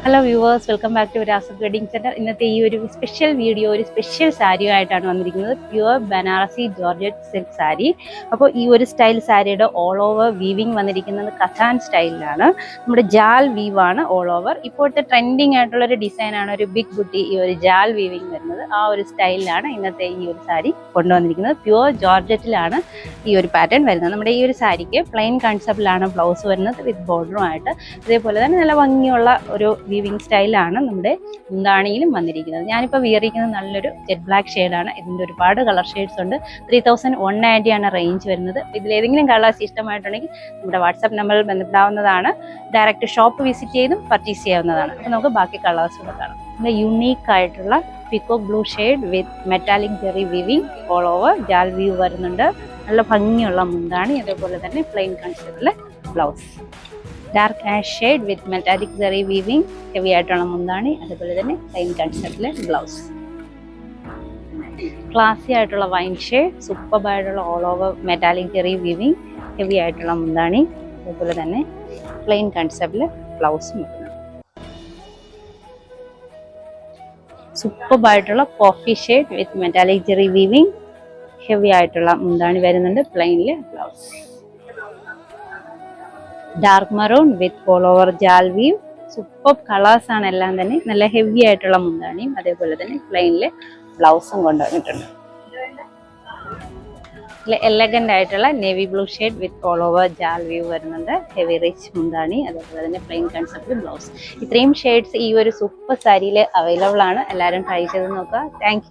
Hello viewers, welcome back to Rasath wedding centre. ഇന്നത്തെ ഈ ഒരു സ്പെഷ്യൽ വീഡിയോ ഒരു സ്പെഷ്യൽ സാരിയായിട്ടാണ് വന്നിരിക്കുന്നത്. Pure Banarasi georgette silk sari. അപ്പോൾ ഈ ഒരു സ്റ്റൈൽ സാരിയുടെ ഓൾ ഓവർ വീവിങ് വന്നിരിക്കുന്നത് കഥാൻ സ്റ്റൈലിലാണ്. നമ്മുടെ ജാൽ വീവാണ് ഓൾ ഓവർ. ഇപ്പോഴത്തെ ട്രെൻഡിങ് ആയിട്ടുള്ള ഒരു ഡിസൈനാണ് ഒരു ബിഗ് ബുട്ടി ഈ ഒരു ജാൽ വീവിങ് വരുന്നത്. ആ ഒരു സ്റ്റൈലിലാണ് ഇന്നത്തെ ഈ ഒരു സാരി കൊണ്ടുവന്നിരിക്കുന്നത്. പ്യുവർ ജോർജറ്റിലാണ് ഈ ഒരു പാറ്റേൺ വരുന്നത്. നമ്മുടെ ഈ ഒരു സാരിക്ക് പ്ലെയിൻ കൺസെപ്റ്റിലാണ് ബ്ലൗസ് വരുന്നത് വിത്ത് ബോർഡറുമായിട്ട്. അതേപോലെ തന്നെ നല്ല ഭംഗിയുള്ള ഒരു വീവിങ് സ്റ്റൈലാണ് നമ്മുടെ മുന്താണിയിലും വന്നിരിക്കുന്നത്. ഞാനിപ്പോൾ വിയറിയിരിക്കുന്നത് നല്ലൊരു ജെറ്റ് ബ്ലാക്ക് ഷെയ്ഡാണ്. ഇതിൻ്റെ ഒരുപാട് കളർ ഷെയ്ഡ്സ് ഉണ്ട്. 3190 ആണ് റേഞ്ച് വരുന്നത്. ഇതിലേതെങ്കിലും കളേഴ്സ് ഇഷ്ടമായിട്ടുണ്ടെങ്കിൽ നമ്മുടെ വാട്സാപ്പ് നമ്പറിൽ ബന്ധപ്പെടാവുന്നതാണ്. ഡയറക്റ്റ് ഷോപ്പ് വിസിറ്റ് ചെയ്തും പർച്ചേസ് ചെയ്യാവുന്നതാണ്. അപ്പോൾ നമുക്ക് ബാക്കി കളേഴ്സ് കൂടെ കാണാം. നല്ല യുണീക്ക് ആയിട്ടുള്ള peacock blue shade with metallic zari weaving all over jaal weave വരുന്നുണ്ട്. നല്ല ഭംഗിയുള്ള മുന്താണി, അതേപോലെ തന്നെ പ്ലെയിൻ കൺസെപ്റ്റിലെ blouse. Dark ash shade with metallic zari weaving, heavy ആയിട്ടുള്ള മുന്താണി, അതുപോലെ തന്നെ പ്ലെയിൻ കൺസെപ്റ്റിലെ ബ്ലൗസ്. ക്ലാസി ആയിട്ടുള്ള വൈൻ ഷെയ്ഡ്, സൂപ്പർബ് ആയിട്ടുള്ള all over metallic zari weaving, heavy ആയിട്ടുള്ള മുന്താണി, അതുപോലെ തന്നെ പ്ലെയിൻ കൺസെപ്റ്റിലെ ബ്ലൗസും വരുന്നു. സൂപ്പർബ് ആയിട്ടുള്ള coffee shade with metallic zari weaving, heavy ആയിട്ടുള്ള മുന്താണി വരുന്നുണ്ട്, പ്ലെയിനിലെ blouse. Dark maroon with all over jaal weave, super colours ആണ് എല്ലാം തന്നെ. നല്ല ഹെവി ആയിട്ടുള്ള മുന്താണിയും അതേപോലെ തന്നെ പ്ലെയിനിലെ ബ്ലൗസും കൊണ്ടുവന്നിട്ടുണ്ട്. എലഗന്റ് ആയിട്ടുള്ള navy blue shade with all over jaal weave വരുന്നുണ്ട്, ഹെവി റിച്ച് മുന്താണി, അതേപോലെ തന്നെ പ്ലെയിൻ കൺസെപ്റ്റ് ബ്ലൗസ്. ഇത്രയും ഷെയ്ഡ്സ് ഈ ഒരു സൂപ്പർ സാരിയിൽ അവൈലബിൾ ആണ്. എല്ലാവരും ട്രൈ ചെയ്ത് നോക്കുക. താങ്ക്